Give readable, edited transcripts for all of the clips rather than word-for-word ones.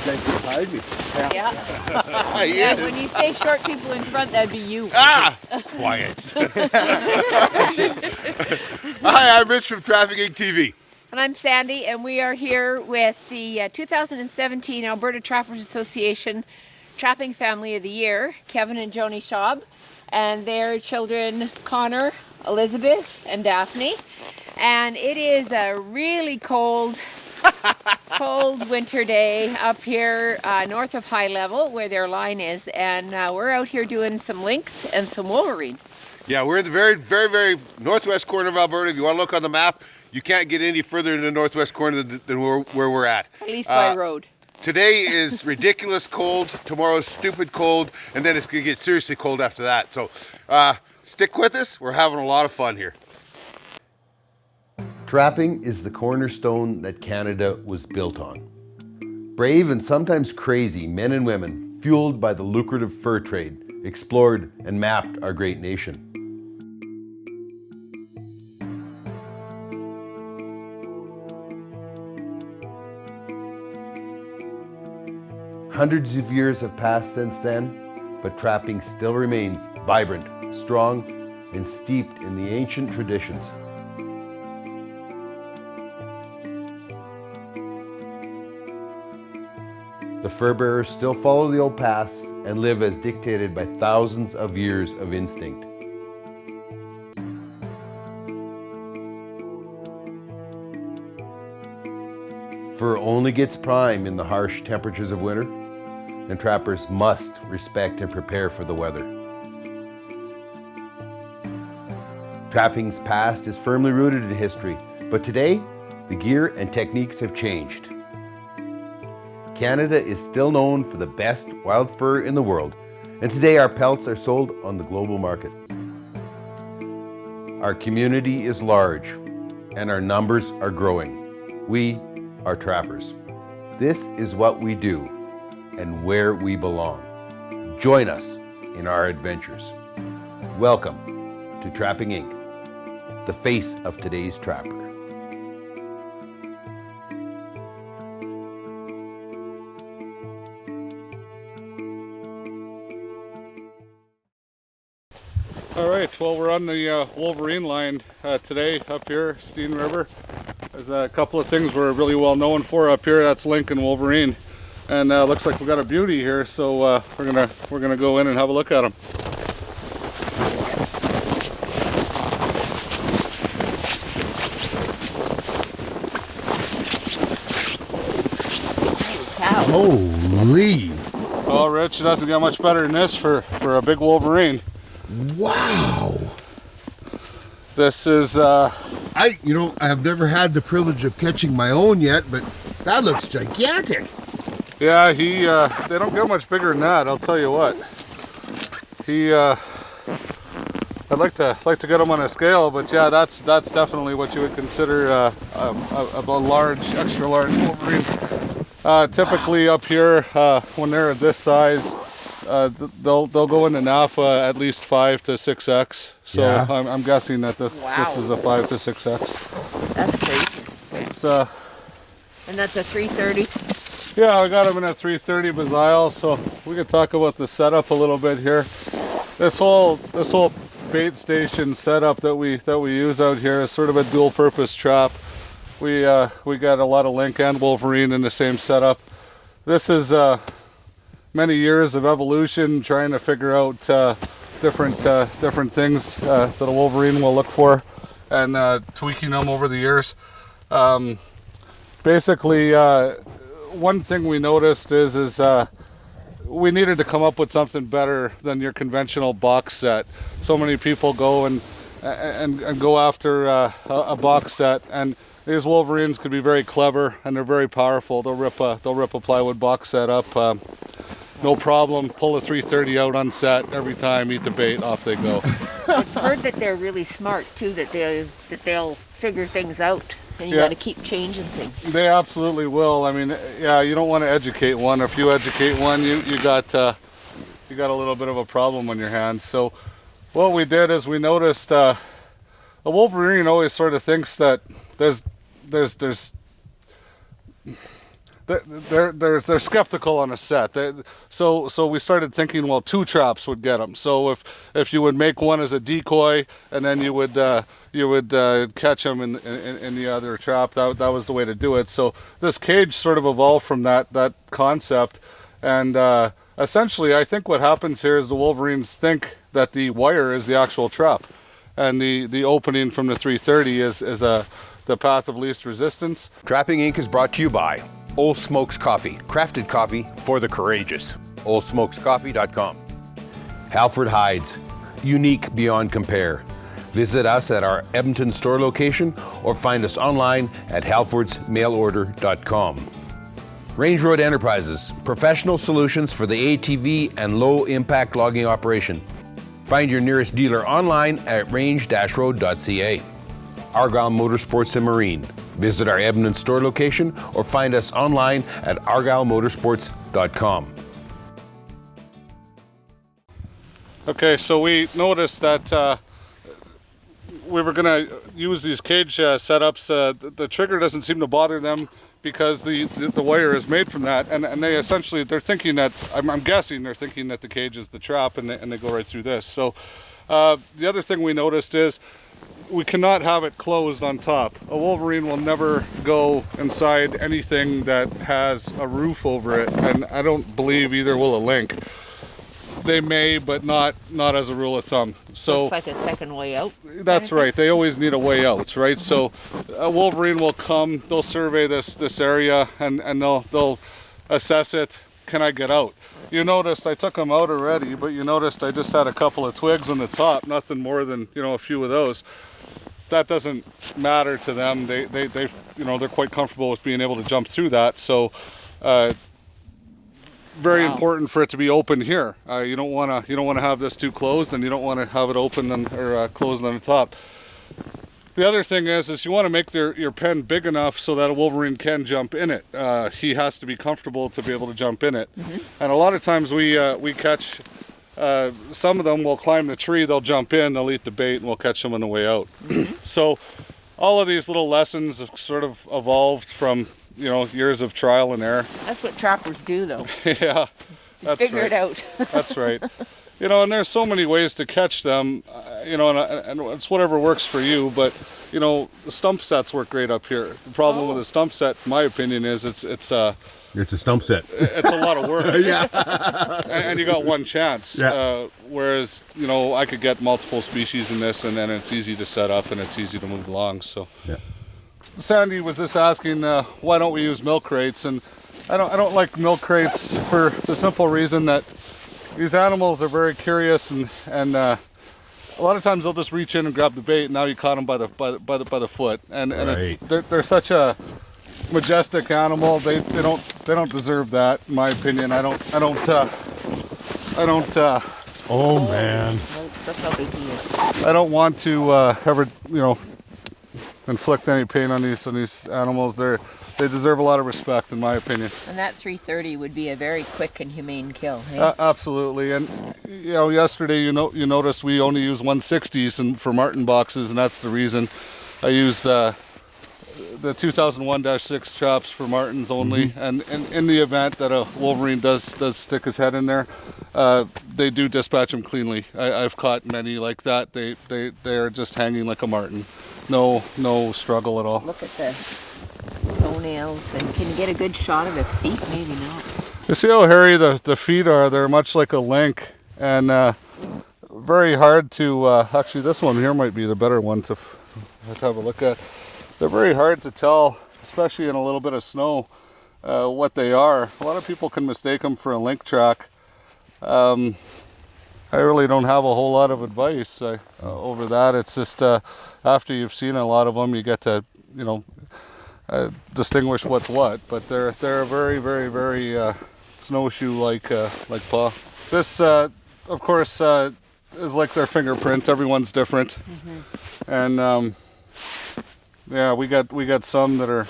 guy's beside me. Yeah. He Yeah, is. when you say short people in front, that'd be you. Ah! Quiet. Hi, I'm Rich from Traffic Inc TV. And I'm Sandy, and we are here with the 2017 Alberta Trappers Association Trapping Family of the Year, Kevin and Joni Schaub, and their children Connor, Elizabeth, and Daphne. And it is a really cold winter day up here north of High Level where their line is, and we're out here doing some lynx and some wolverine. Yeah, we're in the very, very, very northwest corner of Alberta. If you want to look on the map, you can't get any further in the northwest corner than where we're at. At least by road. Today is ridiculous cold, tomorrow's stupid cold, and then it's going to get seriously cold after that. So stick with us. We're having a lot of fun here. Trapping is the cornerstone that Canada was built on. Brave and sometimes crazy men and women, fueled by the lucrative fur trade, explored and mapped our great nation. Hundreds of years have passed since then, but trapping still remains vibrant, strong, and steeped in the ancient traditions. The fur bearers still follow the old paths and live as dictated by thousands of years of instinct. Fur only gets prime in the harsh temperatures of winter, and trappers must respect and prepare for the weather. Trapping's past is firmly rooted in history, but today, the gear and techniques have changed. Canada is still known for the best wild fur in the world, and today our pelts are sold on the global market. Our community is large, and our numbers are growing. We are trappers. This is what we do, and where we belong. Join us in our adventures. Welcome to Trapping Inc., the face of today's trapper. All right, well, we're on the Wolverine line today up here, Steen River. There's a couple of things we're really well known for up here. That's lynx and wolverine, and looks like we got a beauty here. So we're gonna go in and have a look at them. Holy! Oh, Rich, it doesn't get much better than this for a big wolverine. Wow! This is I have never had the privilege of catching my own yet, but that looks gigantic. yeah, they don't get much bigger than that. I'll tell you what. I'd like to get him on a scale, but yeah, that's definitely what you would consider a large, extra large wolverine. Typically up here, when they're this size, they'll go into NAFA at least 5 to 6x. So Yeah. I'm guessing that this Wow. is a 5 to 6x. That's crazy. It's And that's a 330. yeah, I got them in a 330 Bazile, so we could talk about the setup a little bit here. This whole bait station setup that we use out here is sort of a dual purpose trap. We got a lot of lynx and wolverine in the same setup. This is many years of evolution trying to figure out different things that a wolverine will look for, and tweaking them over the years. Basically, one thing we noticed is we needed to come up with something better than your conventional box set. So many people go and go after a box set, and these wolverines could be very clever and they're very powerful. They'll rip a plywood box set up, no problem. Pull a 330 out on set every time, eat the bait, off they go. I've heard that they're really smart too. That they'll figure things out, and you Yeah. got to keep changing things. They absolutely will. I mean, yeah, you don't want to educate one. If you educate one, you got a little bit of a problem on your hands. So what we did is we noticed a wolverine always sort of thinks that there's they're skeptical on a set. So we started thinking, well, 2 traps would get them. So if you would make one as a decoy, and then you would catch them in the other trap, that was the way to do it. So this cage sort of evolved from that concept, and essentially, I think what happens here is the Wolverines think that the wire is the actual trap, and the opening from the 330 is the path of least resistance. Trapping Inc. is brought to you by Old Smokes Coffee, crafted coffee for the courageous. oldsmokescoffee.com. Halford Hides, unique beyond compare. Visit us at our Edmonton store location or find us online at halfordsmailorder.com. Range Road Enterprises, professional solutions for the ATV and low impact logging operation. Find your nearest dealer online at range-road.ca. Argyle Motorsports and Marine. Visit our Edmonton store location or find us online at argylemotorsports.com. Okay, so we noticed that we were going to use these cage setups. The trigger doesn't seem to bother them because the wire is made from that, and they essentially, they're thinking that, I'm guessing they're thinking that the cage is the trap, and they go right through this. So the other thing we noticed is we cannot have it closed on top. A Wolverine will never go inside anything that has a roof over it, and I don't believe either will a Link. They may, but not as a rule of thumb. So it's like a second way out. That's right. They always need a way out, right? So a Wolverine will come, they'll survey this area, and they'll assess it. Can I get out? You noticed I took them out already, but you noticed I just had a couple of twigs on the top, nothing more than, a few of those. That doesn't matter to them. They they're quite comfortable with being able to jump through that. So very important for it to be open here. You don't want to have this too closed, and you don't want to have it open or closed on the top. The other thing is you want to make your pen big enough so that a Wolverine can jump in it. He has to be comfortable to be able to jump in it. And a lot of times we catch, some of them will climb the tree, they'll jump in, they'll eat the bait, and we'll catch them on the way out. So all of these little lessons have sort of evolved from years of trial and error. That's what trappers do, though. Yeah, that's Figure right. it out. That's right. And there's so many ways to catch them, and it's whatever works for you, but, the stump sets work great up here. The problem with a stump set, in my opinion, is it's a stump set. It's a lot of work. Yeah. and you got one chance. Yeah. Whereas, I could get multiple species in this, and then it's easy to set up and it's easy to move along. So, yeah. Sandy was just asking, why don't we use milk crates? And I don't like milk crates for the simple reason that these animals are very curious, and a lot of times they'll just reach in and grab the bait, and now you caught them by the foot. And Right. they're such a majestic animal. They don't deserve that, in my opinion. I don't. Oh man. That's how big he is. I don't want to ever inflict any pain on these animals. They deserve a lot of respect, in my opinion. And that 330 would be a very quick and humane kill. Hey? Absolutely. And yesterday you noticed we only use 160s for marten boxes, and that's the reason I used the 2001-6 traps for martens only. And in the event that a Wolverine does stick his head in there, they do dispatch him cleanly. I've caught many like that. They are just hanging like a marten. No struggle at all. Look at the toenails, and can you get a good shot of the feet? Maybe not. You see how hairy the feet are? They're much like a Link, and very hard to, actually this one here might be the better one to have a look at. They're very hard to tell, especially in a little bit of snow, what they are. A lot of people can mistake them for a Link track. I really don't have a whole lot of advice over that. It's just after you've seen a lot of them, you get to, distinguish what's what. But they're a very, very, very snowshoe-like paw. This, of course, is like their fingerprint. Everyone's different, and yeah, we got some that are.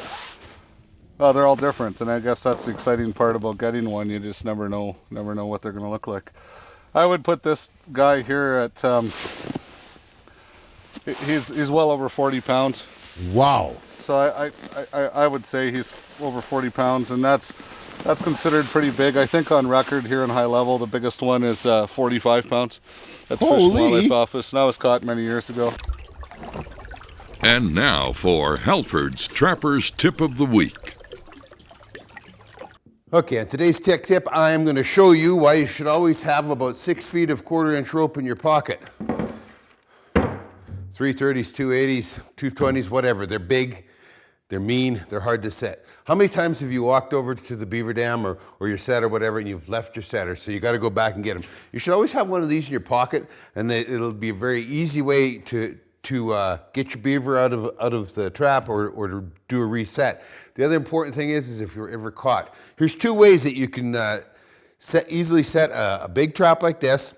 They're all different, and I guess that's the exciting part about getting one. You just never know what they're going to look like. I would put this guy here at. He's well over 40 pounds. Wow. So I would say he's over 40 pounds, and that's considered pretty big. I think on record here in High Level, the biggest one is 45 pounds at the Fish and Wildlife Office, and that was caught many years ago. And now for Halford's Trapper's Tip of the Week. Okay, on today's tech tip, I am going to show you why you should always have about 6 feet of 1/4-inch rope in your pocket. 330s, 280s, 220s, whatever. They're big, they're mean, they're hard to set. How many times have you walked over to the beaver dam or your set or whatever and you've left your setter, so you got to go back and get them? You should always have one of these in your pocket, and it'll be a very easy way to get your beaver out of the trap or to do a reset. The other important thing is if you're ever caught, here's 2 ways that you can easily set a big trap like this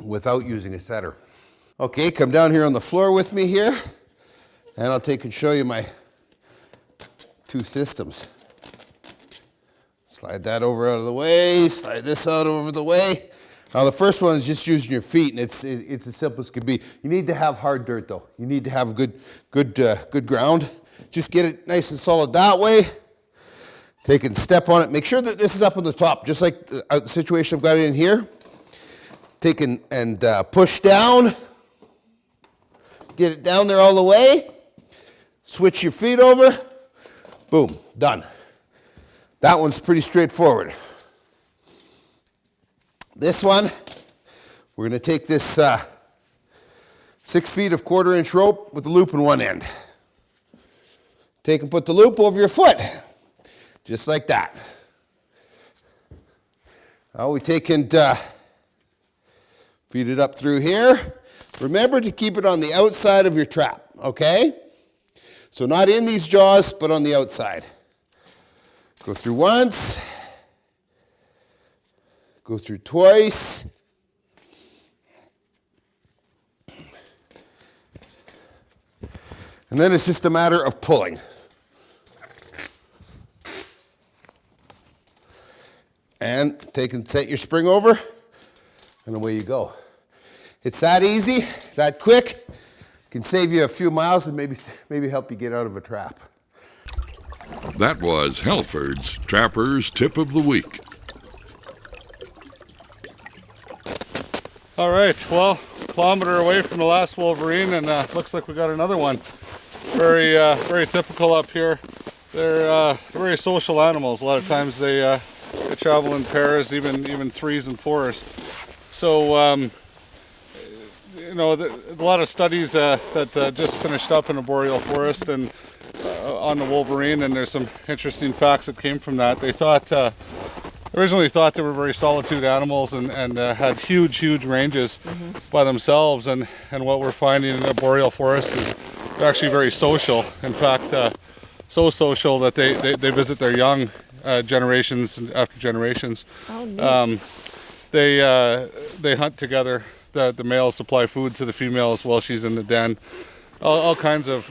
without using a setter. Okay, come down here on the floor with me here, and I'll take and show you my 2 systems. Slide that over out of the way, slide this out over the way. Now the first one is just using your feet, and it's as simple as can be. You need to have hard dirt though. You need to have good ground. Just get it nice and solid that way. Take and step on it. Make sure that this is up on the top, just like the situation I've got it in here. Take and push down. Get it down there all the way. Switch your feet over. Boom, done. That one's pretty straightforward. This one, we're going to take this 6 feet of 1/4-inch rope with the loop in one end. Take and put the loop over your foot, just like that. Now we take and feed it up through here. Remember to keep it on the outside of your trap, okay? So not in these jaws, but on the outside. Go through once. Go through twice. And then it's just a matter of pulling. And take and set your spring over, and away you go. It's that easy, that quick. Can save you a few miles and maybe help you get out of a trap. That was Halford's Trapper's Tip of the Week. All right, well, kilometer away from the last Wolverine, and looks like we got another one. Very typical up here. They're very social animals. A lot of times they travel in pairs, even 3s and 4s. So you know, there's a lot of studies that just finished up in the boreal forest and on the Wolverine, and there's some interesting facts that came from that. They originally thought they were very solitude animals and had huge ranges by themselves, and what we're finding in the boreal forest is they're actually very social. In fact, so social that they visit their young generations after generations. Oh, neat. They hunt together. The males supply food to the females while she's in the den. All kinds of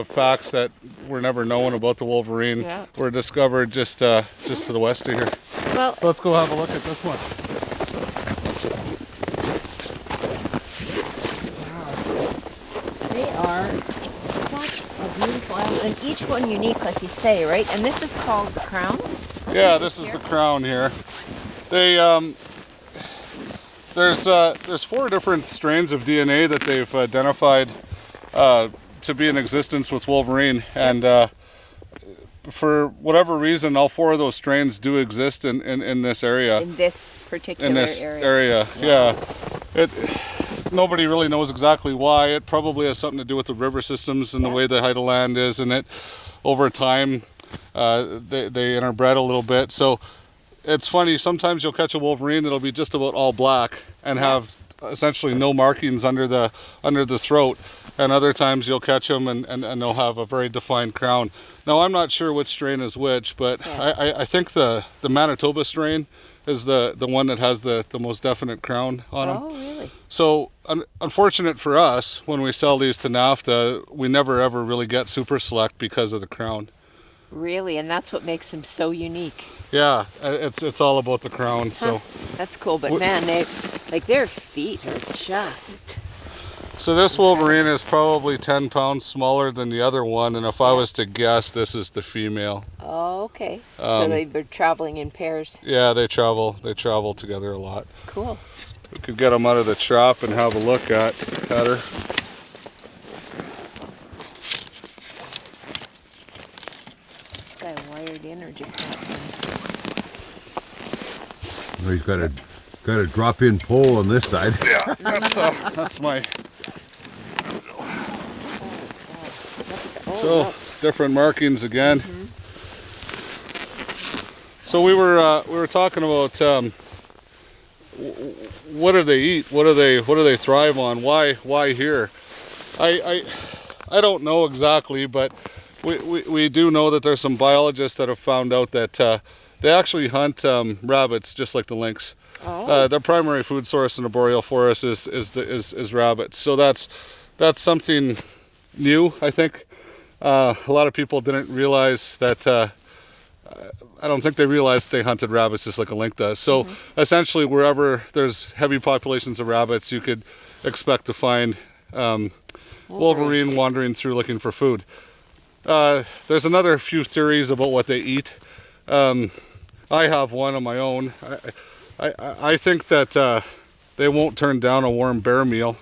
facts that were never known about the Wolverine were discovered just to the west of here. Well, Let's go have a look at this one. wow. They are such a beautiful animal, and each one unique, like you say, right? And this is called the crown? Yeah, this is the crown here. They there's 4 different strains of DNA that they've identified to be in existence with Wolverine, and for whatever reason, all 4 of those strains do exist in this area. In this particular area. Yeah. Nobody really knows exactly why. It probably has something to do with the river systems and the way the height of land is, and it over time they interbred a little bit. So it's funny, sometimes you'll catch a Wolverine that'll be just about all black and have essentially no markings under the throat, and other times you'll catch them and they'll have a very defined crown. Now I'm not sure which strain is which, but I think the Manitoba strain is the one that has the most definite crown on them. Oh, really? So unfortunate for us, when we sell these to NAFTA, we never ever really get super select because of the crown. Really, and that's what makes them so unique. Yeah, it's all about the crown. So that's cool. But man, their feet are just So this Wolverine is probably 10 pounds smaller than the other one, and if I was to guess, this is the female. Oh, okay. So they're traveling in pairs. Yeah, they travel together a lot. Cool. We could get them out of the trap and have a look at her. This guy wired in or just not? Well, he's got a drop-in pole on this side. Yeah, that's my. So different markings again. So we were talking about what do they eat? What do they thrive on? Why here? I don't know exactly, but we do know that there's some biologists that have found out that they actually hunt rabbits just like the lynx. Oh. Their primary food source in the boreal forest is rabbits. So that's something new, I think. A lot of people didn't realize that. I don't think they realized they hunted rabbits just like a lynx does. So essentially, wherever there's heavy populations of rabbits, you could expect to find Wolverine wandering through looking for food. There's another few theories about what they eat. I have one of my own. I think that they won't turn down a warm bear meal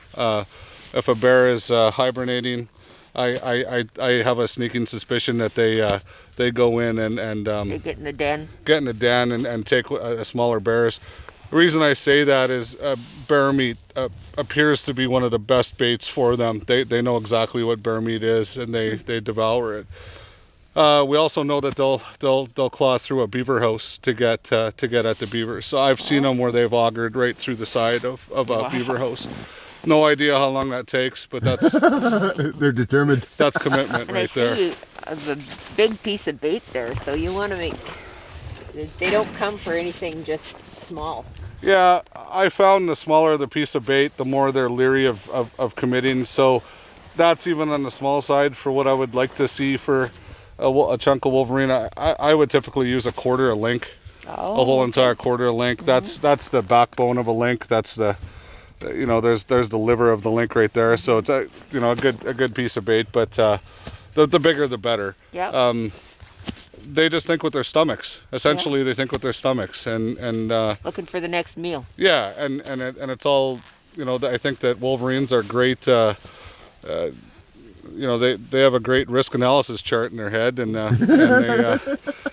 if a bear is hibernating. I have a sneaking suspicion that they go in and They get in the den. and take smaller bears. The reason I say that is bear meat appears to be one of the best baits for them. They know exactly what bear meat is, and they devour it. We also know that they'll claw through a beaver house to get at the beavers. So I've seen them where they've augured right through the side of a beaver house. No idea how long that takes, but that's They're determined. that's commitment And right I there. see a big piece of bait there, so you want to make. They don't come for anything just small. Yeah, I found the smaller the piece of bait, the more they're leery of committing. So that's even on the small side for what I would like to see for a chunk of Wolverine. I would typically use a quarter of link, a whole entire quarter of link. That's the backbone of a link. That's the there's the liver of the link right there. So it's a good piece of bait, but the bigger the better. Yeah. They just think with their stomachs. Essentially, they think with their stomachs, and Looking for the next meal. yeah, and it's all I think that Wolverines are great. They have a great risk analysis chart in their head, and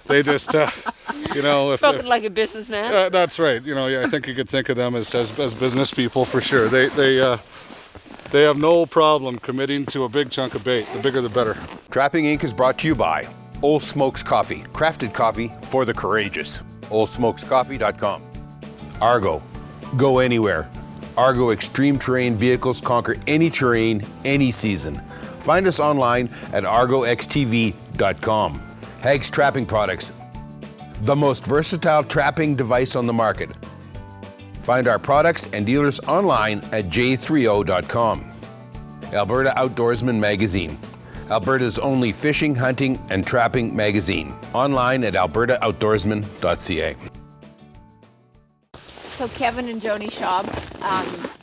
they just Spoken like a businessman. that's right. I think you could think of them as business people for sure. They have no problem committing to a big chunk of bait. The bigger the better. Trapping Inc. is brought to you by Old Smokes Coffee, crafted coffee for the courageous. OldSmokesCoffee.com. Argo, go anywhere. Argo Extreme Terrain vehicles conquer any terrain, any season. Find us online at ArgoXTV.com. Hags Trapping Products, the most versatile trapping device on the market. Find our products and dealers online at j30.com. Alberta Outdoorsman Magazine, Alberta's only fishing, hunting, and trapping magazine. Online at albertaoutdoorsman.ca. So Kevin and Joni Schaub,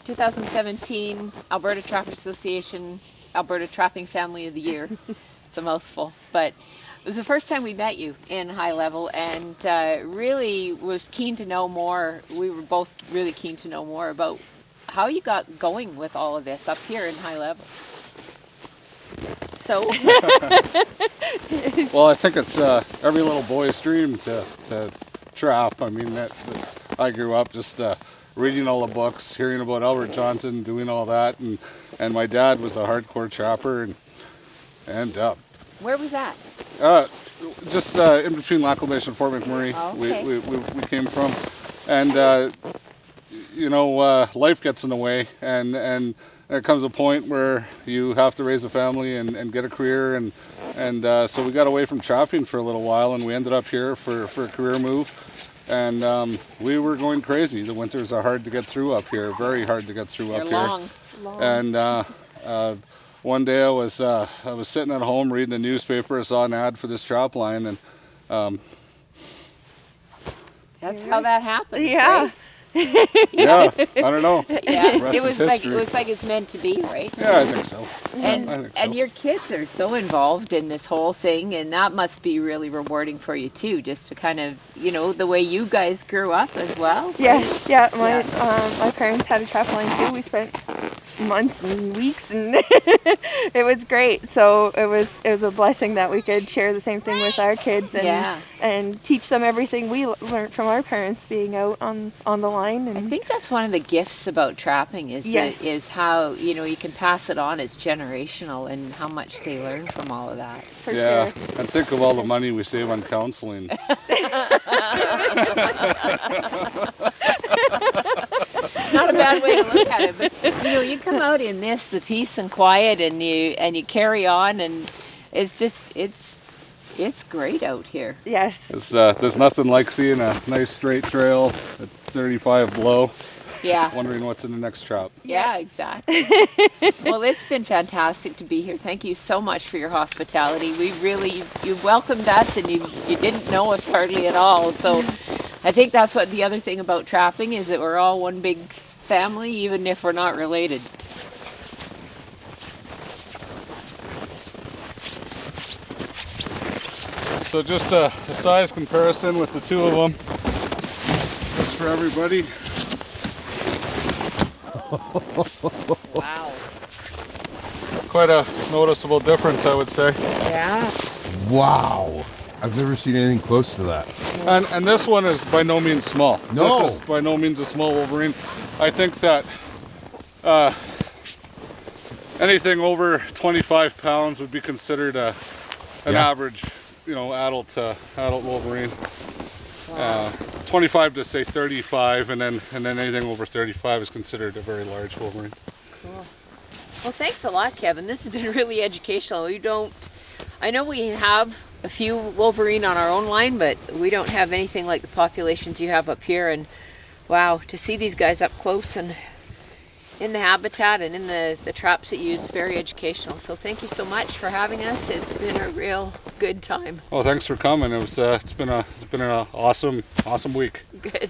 2017 Alberta Trappers Association, Alberta Trapping Family of the Year. It's a mouthful, but it was the first time we met you in High Level, and really was keen to know more. We were both really keen to know more about how you got going with all of this up here in High Level. So, Well, I think it's every little boy's dream to trap. I mean, I grew up just reading all the books, hearing about Albert Johnson, doing all that, and my dad was a hardcore trapper, and where was that? just in between Lacclamation and Fort McMurray. Oh, okay. we came from, and life gets in the way, and there comes a point where you have to raise a family and get a career, and so we got away from trapping for a little while, and we ended up here for a career move, and we were going crazy. The winters are hard to get through up here, very hard to get through They're up long. here. And one day I was sitting at home reading the newspaper. I saw an ad for this trap line, and That's how that happens. Yeah. Right? Yeah, I don't know. Yeah, rest it is was like history. it's meant to be, right? Yeah, I think so. And I think so. and your kids are so involved in this whole thing, and that must be really rewarding for you too, just to kind of, you know, the way you guys grew up as well. Yes, yeah. My parents had a trapline too. We spent months and weeks, and it was great. So it was a blessing that we could share the same thing with our kids and Yeah. and teach them everything we learned from our parents being out on the line. I And think that's one of the gifts about trapping is Yes. is how, you know, you can pass it on. It's generational, and how much they learn from all of that. for Yeah, sure. and think of all the money we save on counseling. Not a bad way to look at it, but you know, you come out in this, the peace and quiet, and you carry on, and it's just it's great out here. Yes. There's nothing like seeing a nice straight trail at 35 below, Yeah. wondering what's in the next trap. Yeah, exactly. Well, it's been fantastic to be here. Thank you so much for your hospitality. We really, you welcomed us, and you didn't know us hardly at all. So I think that's what the other thing about trapping is, that we're all one big family, even if we're not related. So just a size comparison with the two of them, just for everybody. Wow. Quite a noticeable difference, I would say. Yeah. Wow. I've never seen anything close to that. And this one is by no means small. No. This is by no means a small Wolverine. I think that anything over 25 pounds would be considered an Yeah. average, you know, adult Wolverine. 25 to say 35, and then anything over 35 is considered a very large Wolverine. Cool. Well, thanks a lot, Kevin. This has been really educational. I know we have a few Wolverine on our own line, but we don't have anything like the populations you have up here. And wow, to see these guys up close and in the habitat and in the traps that you use, very educational. So thank you so much for having us. It's been a real good time. Well, thanks for coming. It's been an awesome week. Good.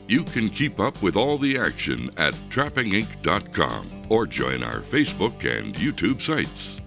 You can keep up with all the action at trappinginc.com or join our Facebook and YouTube sites.